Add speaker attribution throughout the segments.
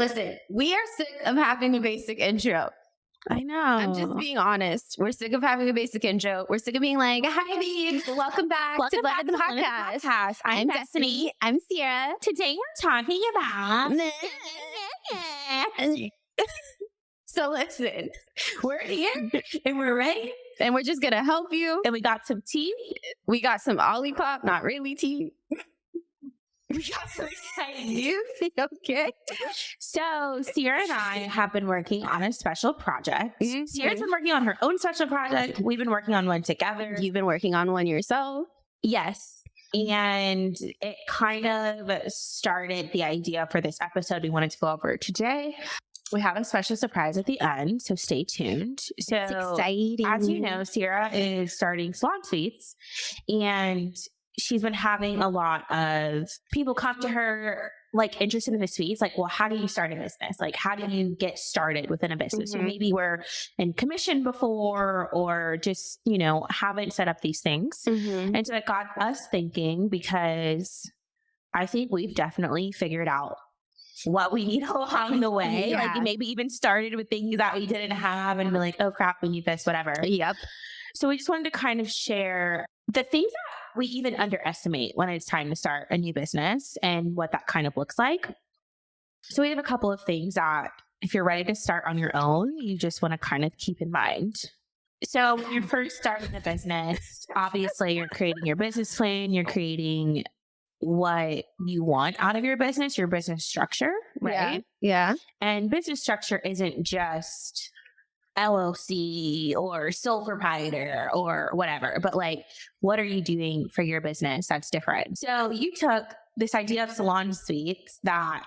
Speaker 1: Listen, we are sick of having a basic intro.
Speaker 2: I know.
Speaker 1: I'm just being honest. We're sick of having a basic intro. We're sick of being like, hi, babes. Welcome back to Blended the Podcast.
Speaker 2: I'm Destiny.
Speaker 1: I'm Sierra.
Speaker 2: Today we're talking about...
Speaker 1: So listen, we're here and we're ready and we're just going to help you.
Speaker 2: And we got some tea.
Speaker 1: We got some Olipop, not really tea. We got some exciting news. Okay.
Speaker 2: So Sierra and I have been working on a special project.
Speaker 1: Mm-hmm.
Speaker 2: Sierra's been working on her own special project. We've been working on one together.
Speaker 1: You've been working on one yourself.
Speaker 2: Yes. And it kind of started the idea for this episode we wanted to go over today. We have a special surprise at the end, so stay tuned. So
Speaker 1: it's exciting.
Speaker 2: As you know, Sierra is starting Salon Suites, and she's been having a lot of people come to her like interested in the suites. Like, well, how do you start a business? Like, how do you get started within a business?
Speaker 1: Mm-hmm.
Speaker 2: Or maybe we're in commission before or just, you know, haven't set up these things.
Speaker 1: Mm-hmm.
Speaker 2: And so it got us thinking, because I think we've definitely figured out what we need along the way.
Speaker 1: Yeah.
Speaker 2: Like maybe even started with things that we didn't have and be like, oh crap, we need this, whatever.
Speaker 1: Yep.
Speaker 2: So we just wanted to kind of share the things that we even underestimate when it's time to start a new business and what that kind of looks like. So we have a couple of things that if you're ready to start on your own, you just want to kind of keep in mind. So when you're first starting a business, obviously you're creating your business plan, you're creating what you want out of your business structure, right?
Speaker 1: Yeah.
Speaker 2: And business structure isn't just LLC or sole proprietor or whatever, but like, what are you doing for your business that's different? So you took this idea of salon suites that,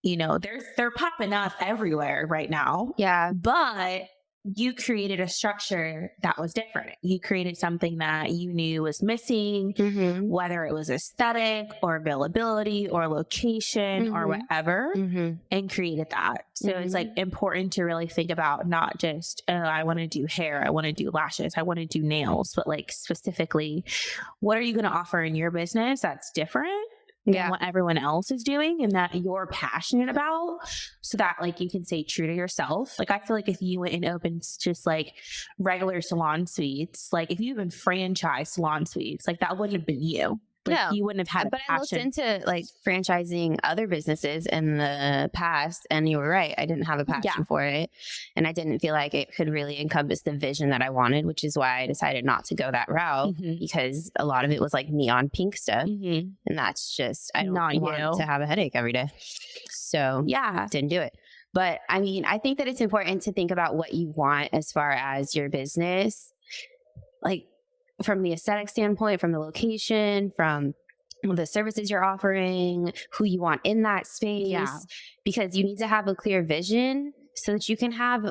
Speaker 2: you know, they're popping up everywhere right now.
Speaker 1: Yeah.
Speaker 2: But you created a structure that was different. You created something that you knew was missing,
Speaker 1: Mm-hmm.
Speaker 2: whether it was aesthetic or availability or location or whatever, and created that. So it's like important to really think about not just, oh, I want to do hair, I want to do lashes, I want to do nails, but like specifically, what are you going to offer in your business that's different than what everyone else is doing and that you're passionate about, so that like you can stay true to yourself. Like I feel like if you went and opened just like regular salon suites, like if you even franchise salon suites, like that wouldn't have been you. Like,
Speaker 1: No,
Speaker 2: you wouldn't have had
Speaker 1: but
Speaker 2: a
Speaker 1: I looked
Speaker 2: passion.
Speaker 1: into like franchising other businesses in the past, and you were right. I didn't have a passion for it, and I didn't feel like it could really encompass the vision that I wanted, which is why I decided not to go that route, because a lot of it was like neon pink stuff, and that's just I don't want to have a headache every day. So didn't do it. But I mean, I think that it's important to think about what you want as far as your business, like from the aesthetic standpoint, from the location, from the services you're offering, who you want in that space, because you need to have a clear vision so that you can have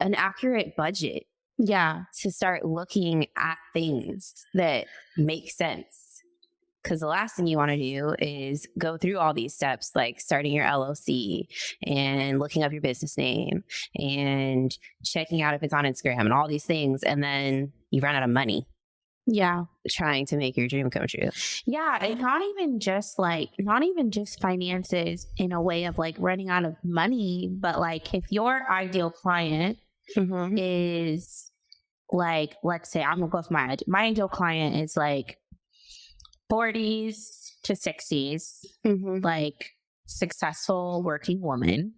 Speaker 1: an accurate budget. To start looking at things that make sense. Because the last thing you want to do is go through all these steps, like starting your LLC and looking up your business name and checking out if it's on Instagram and all these things. And then you run out of money. Trying to make your dream come true.
Speaker 2: And not even just finances in a way of like running out of money, but like if your ideal client is like, let's say I'm gonna go with my ideal client is like 40s to 60s, like successful working woman.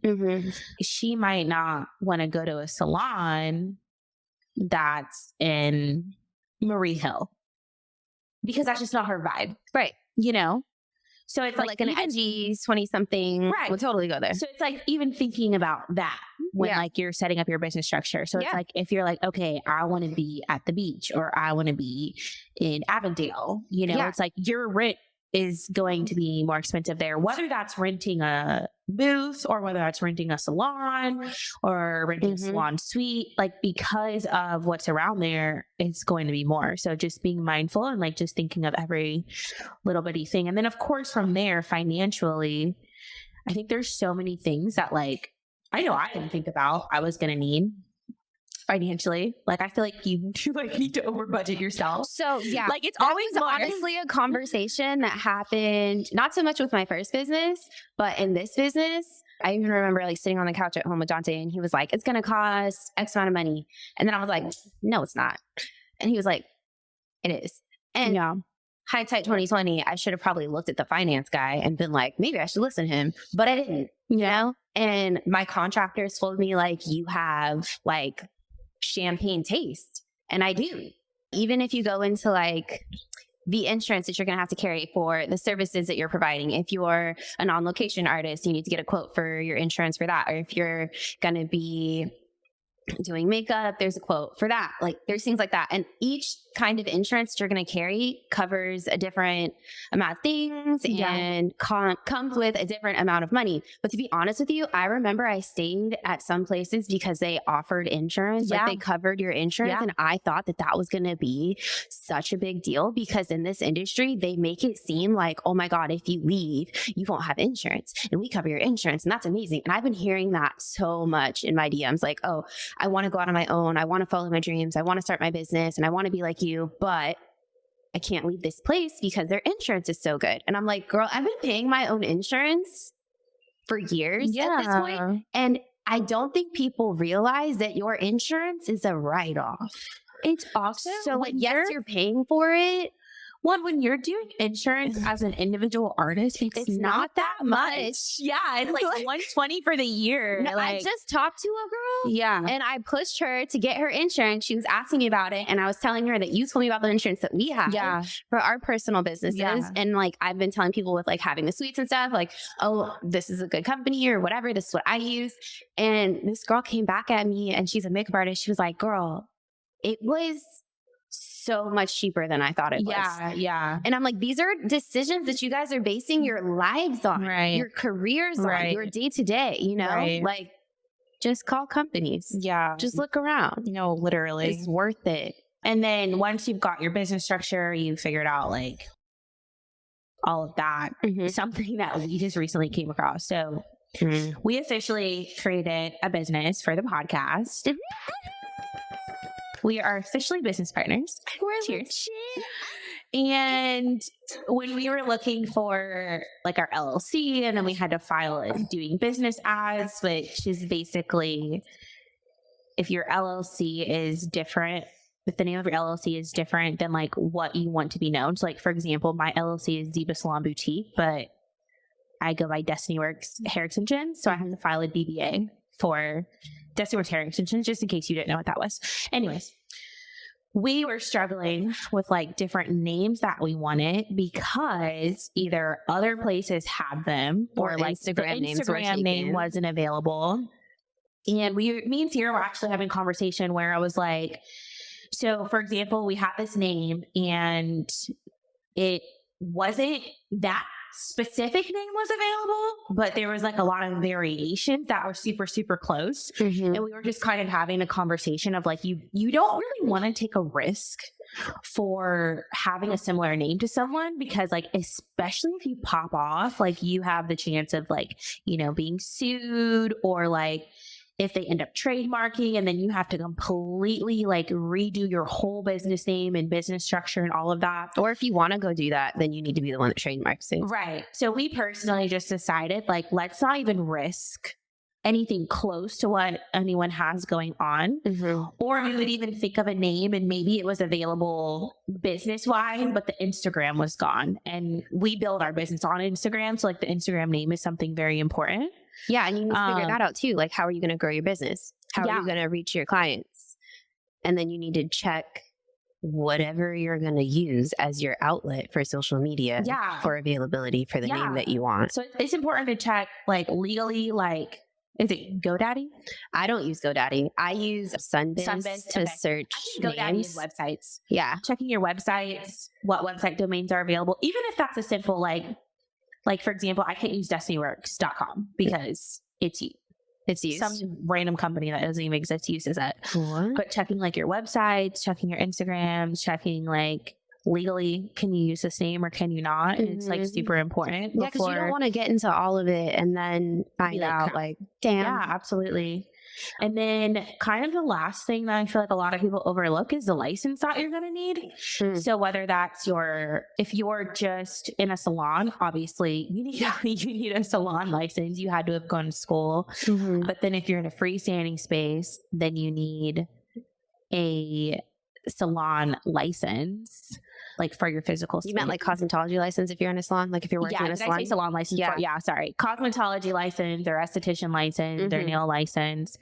Speaker 2: She might not want to go to a salon that's in Marie Hill, because that's just not her vibe.
Speaker 1: Right.
Speaker 2: You know? So it's
Speaker 1: like an edgy 20-something would totally go there.
Speaker 2: So it's like even thinking about that when like you're setting up your business structure. So it's like, if you're like, okay, I want to be at the beach or I want to be in Avondale, you know, it's like your rent is going to be more expensive there, whether that's renting a booth or whether that's renting a salon or renting a salon suite, like because of what's around there, it's going to be more. So just being mindful and like just thinking of every little bitty thing. And then of course from there, financially, I think there's so many things that like, I know I didn't think about I was going to need. financially. Like, I feel like you like need to over budget yourself.
Speaker 1: So yeah,
Speaker 2: like it's
Speaker 1: that
Speaker 2: always
Speaker 1: was honestly a conversation that happened not so much with my first business, but in this business. I even remember like sitting on the couch at home with Dante, and he was like, it's going to cost X amount of money. And then I was like, no, it's not. And he was like, it is. And hindsight 2020, I should have probably looked at the finance guy and been like, maybe I should listen to him, but I didn't, you know? And my contractors told me like, you have like champagne taste. And I do. Even if you go into like the insurance that you're going to have to carry for the services that you're providing. If you're an on-location artist, you need to get a quote for your insurance for that. Or if you're going to be doing makeup, there's a quote for that. Like there's things like that. And each kind of insurance that you're going to carry covers a different amount of things and comes with a different amount of money. But to be honest with you, I remember I stayed at some places because they offered insurance, like they covered your insurance. And I thought that that was going to be such a big deal because in this industry, they make it seem like, oh my God, if you leave, you won't have insurance and we cover your insurance. And that's amazing. And I've been hearing that so much in my DMs, like, oh, I want to go out on my own. I want to follow my dreams. I want to start my business and I want to be like you, but I can't leave this place because their insurance is so good. And I'm like, girl, I've been paying my own insurance for years at this point. And I don't think people realize that your insurance is a write-off.
Speaker 2: It's awesome.
Speaker 1: So like, yes, you're paying for it.
Speaker 2: When you're doing insurance as an individual artist, it's not that much. Yeah, it's like $120 for the year.
Speaker 1: No,
Speaker 2: like,
Speaker 1: I just talked to a girl. And I pushed her to get her insurance. She was asking me about it. And I was telling her that you told me about the insurance that we have for our personal businesses. And like, I've been telling people with like having the suites and stuff, like, oh, this is a good company or whatever. This is what I use. And this girl came back at me and she's a makeup artist. She was like, girl, it was so much cheaper than I thought it was. And I'm like, these are decisions that you guys are basing your lives on, your careers on, your day to day, you know, like just call companies. Just look around.
Speaker 2: No, literally.
Speaker 1: It's worth it.
Speaker 2: And then once you've got your business structure, you figured out like all of that, something that we just recently came across. So we officially created a business for the podcast. We are officially business partners. Cheers. And when we were looking for like our LLC, and then we had to file it doing business as, which is basically if your LLC is different, if the name of your LLC is different than like what you want to be known. So like, for example, my LLC is Ziba Salon Boutique, but I go by Destiny Works Hair Extensions. So I have to file a DBA for Destiny Works Hair Extensions, just in case you didn't know what that was. Anyways, we were struggling with like different names that we wanted because either other places had them or like
Speaker 1: Instagram
Speaker 2: the Instagram name wasn't available. And me and Sierra were actually having a conversation where I was like, so for example, we had this name and it wasn't that specific name was available, but there was like a lot of variations that were super, super close. And we were just kind of having a conversation of like, you don't really want to take a risk for having a similar name to someone because like, especially if you pop off, like you have the chance of like, you know, being sued or like, if they end up trademarking and then you have to completely like redo your whole business name and business structure and all of that.
Speaker 1: Or if you want to go do that, then you need to be the one that trademarks it.
Speaker 2: Right. So we personally just decided like, let's not even risk anything close to what anyone has going on. Or we would even think of a name and maybe it was available business wise, but the Instagram was gone. And we build our business on Instagram. So like the Instagram name is something very important.
Speaker 1: Yeah. And you need to figure that out too. Like, how are you going to grow your business? How are you going to reach your clients? And then you need to check whatever you're going to use as your outlet for social media for availability for the name that you want.
Speaker 2: So it's important to check like legally, like, is it GoDaddy?
Speaker 1: I don't use GoDaddy. I use Sunbiz to search names.
Speaker 2: Websites.
Speaker 1: Yeah.
Speaker 2: Checking your websites, what website domains are available. Even if that's a simple, like for example, I can't use destinyworks.com because it's used. Some random company that doesn't even exist uses it.
Speaker 1: What?
Speaker 2: But checking like your websites, checking your Instagrams, checking like legally, can you use this name or can you not? It's like super important.
Speaker 1: Yeah, because you don't want to get into all of it and then find out like, damn.
Speaker 2: Yeah, absolutely. And then kind of the last thing that I feel like a lot of people overlook is the license that you're going to need. So whether that's if you're just in a salon, obviously you need a salon license. You had to have gone to school. But then if you're in a freestanding space, then you need a salon license, like for your physical space.
Speaker 1: You meant like cosmetology license if you're in a salon, like if you're working in a salon?
Speaker 2: I say salon license? Sorry. Cosmetology license or esthetician license or nail license.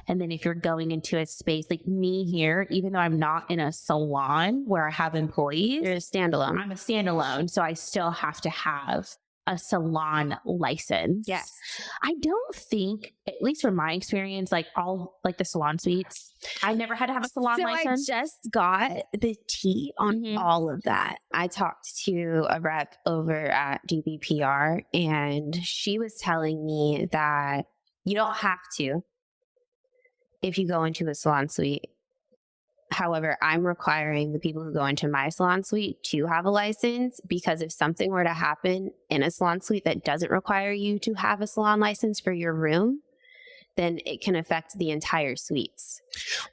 Speaker 2: And then if you're going into a space like me here, even though I'm not in a salon where I have employees,
Speaker 1: you're a standalone.
Speaker 2: I'm a standalone. So I still have to have a salon license.
Speaker 1: Yes.
Speaker 2: I don't think, at least from my experience, like all like the salon suites, I never had to have a salon license.
Speaker 1: I just got the tea on all of that. I talked to a rep over at DBPR and she was telling me that you don't have to if you go into a salon suite. However, I'm requiring the people who go into my salon suite to have a license, because if something were to happen in a salon suite that doesn't require you to have a salon license for your room, then it can affect the entire suites.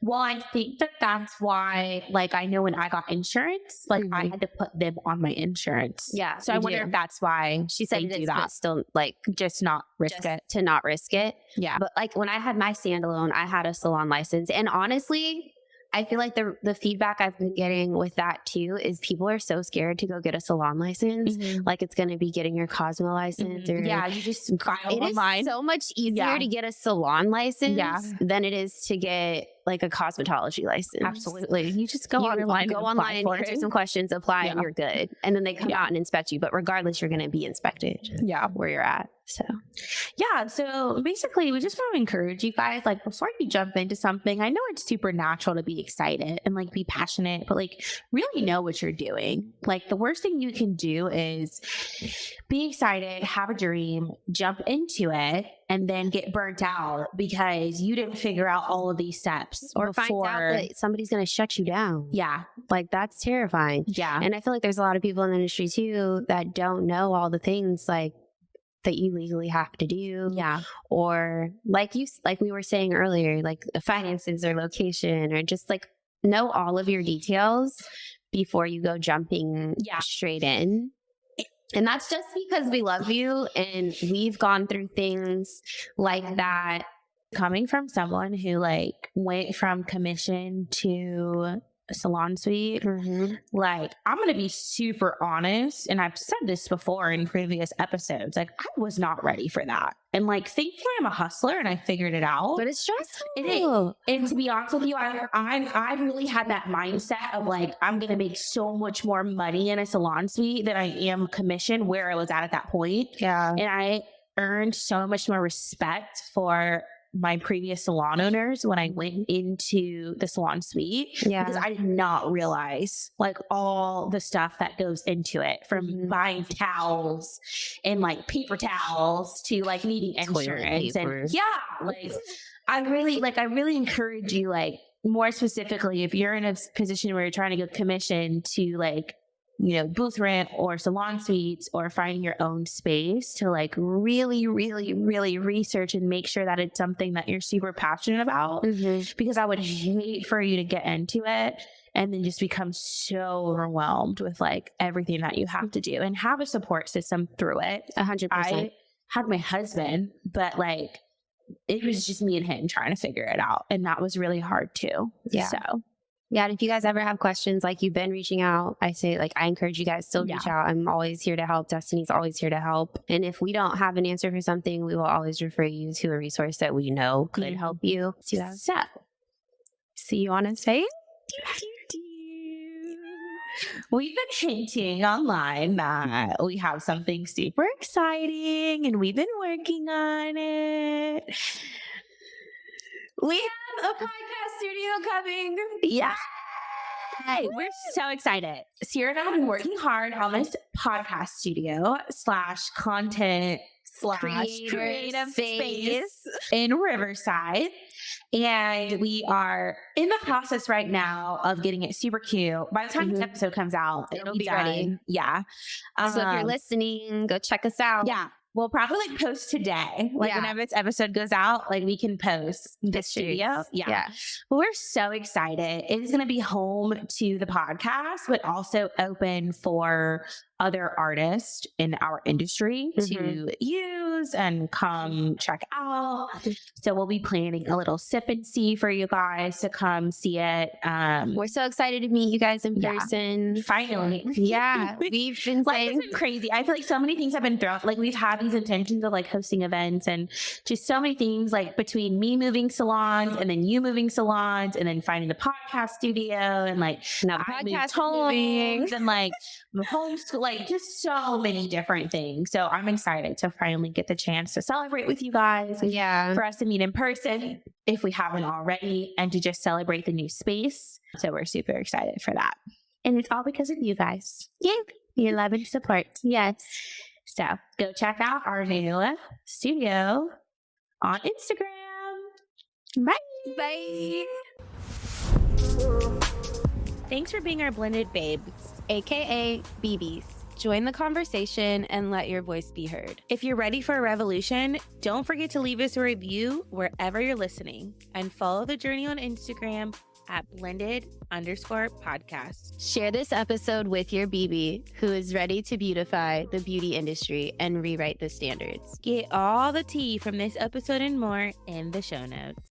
Speaker 2: Well, I think that's why, like, I know when I got insurance, like I had to put them on my insurance.
Speaker 1: Yeah.
Speaker 2: So I wonder if that's why
Speaker 1: she said
Speaker 2: do that.
Speaker 1: Still, like,
Speaker 2: just not risk it.
Speaker 1: To not risk it.
Speaker 2: Yeah.
Speaker 1: But like when I had my standalone, I had a salon license. And honestly, I feel like the feedback I've been getting with that too is people are so scared to go get a salon license. Like it's going to be getting your Cosmo license. Or,
Speaker 2: you just file online.
Speaker 1: It is so much easier to get a salon license than it is to get like a cosmetology license.
Speaker 2: Absolutely. You just go online,
Speaker 1: answer some questions, apply, and you're good. And then they come out and inspect you. But regardless, you're going to be inspected. Yeah, where you're at.
Speaker 2: So basically, we just want to encourage you guys, like, before you jump into something, I know it's super natural to be excited and like be passionate, but like really know what you're doing. Like the worst thing you can do is be excited, have a dream, jump into it, and then get burnt out because you didn't figure out all of these steps
Speaker 1: or find out that somebody's going to shut you down.
Speaker 2: Yeah.
Speaker 1: Like that's terrifying.
Speaker 2: Yeah.
Speaker 1: And I feel like there's a lot of people in the industry too that don't know all the things like that you legally have to do.
Speaker 2: Yeah.
Speaker 1: Or like we were saying earlier, like the finances or location, or just like know all of your details before you go jumping straight in. And that's just because we love you and we've gone through things like that.
Speaker 2: Coming from someone who like went from commission to a salon suite, like I'm going to be super honest. And I've said this before in previous episodes, like I was not ready for that. And like, thankfully I'm a hustler and I figured it out.
Speaker 1: But it's stressful.
Speaker 2: It is. And to be honest with you, I really had that mindset of like, I'm going to make so much more money in a salon suite than I am commission where I was at that point.
Speaker 1: Yeah.
Speaker 2: And I earned so much more respect for my previous salon owners when I went into the salon suite, because I did not realize like all the stuff that goes into it, from buying towels and like paper towels to like needing insurance. And like I really encourage you, like more specifically, if you're in a position where you're trying to get commission to like, you know, booth rent or salon suites or finding your own space, to like really, really, really research and make sure that it's something that you're super passionate about. Because I would hate for you to get into it and then just become so overwhelmed with like everything that you have to do, and have a support system through it.
Speaker 1: 100%.
Speaker 2: I had my husband, but like it was just me and him trying to figure it out. And that was really hard too.
Speaker 1: Yeah.
Speaker 2: So
Speaker 1: yeah, and if you guys ever have questions, like you've been reaching out, I say, like, I encourage you guys still reach out. I'm always here to help. Destiny's always here to help. And if we don't have an answer for something, we will always refer you to a resource that we know could help you.
Speaker 2: So,
Speaker 1: see you on Instagram.
Speaker 2: We've been hinting online that we have something super exciting and we've been working on it.
Speaker 1: We have a podcast studio coming.
Speaker 2: Yeah. Hey, we're so excited. Sierra and I have been working hard on this podcast studio / content / creative space in Riverside. And we are in the process right now of getting it super cute. By the time this episode comes out, it'll be ready. Yeah.
Speaker 1: So if you're listening, go check us out.
Speaker 2: Yeah. we'll probably like post today. Like whenever this episode goes out, like we can post the studio. Yeah. But we're so excited. It is going to be home to the podcast, but also open for other artists in our industry to use and come check out. So we'll be planning a little sip and see for you guys to come see it.
Speaker 1: We're so excited to meet you guys in person.
Speaker 2: Finally.
Speaker 1: Yeah. We've been saying
Speaker 2: it's been crazy. I feel like so many things have been thrown. Like we've had these intentions of like hosting events and just so many things, like between me moving salons and then you moving salons and then finding the podcast studio and like
Speaker 1: now the podcast homes
Speaker 2: and like homeschool, like just so many different things. So I'm excited to finally get the chance to celebrate with you guys.
Speaker 1: Yeah.
Speaker 2: For us to meet in person if we haven't already and to just celebrate the new space. So we're super excited for that. And it's all because of you guys.
Speaker 1: Yeah.
Speaker 2: Your love and support.
Speaker 1: Yes.
Speaker 2: So go check out our new studio on Instagram. Bye.
Speaker 1: Bye.
Speaker 2: Thanks for being our blended babes,
Speaker 1: aka BBs. Join the conversation and let your voice be heard.
Speaker 2: If you're ready for a revolution, don't forget to leave us a review wherever you're listening and follow the journey on Instagram at blended_podcast.
Speaker 1: Share this episode with your BB who is ready to beautify the beauty industry and rewrite the standards.
Speaker 2: Get all the tea from this episode and more in the show notes.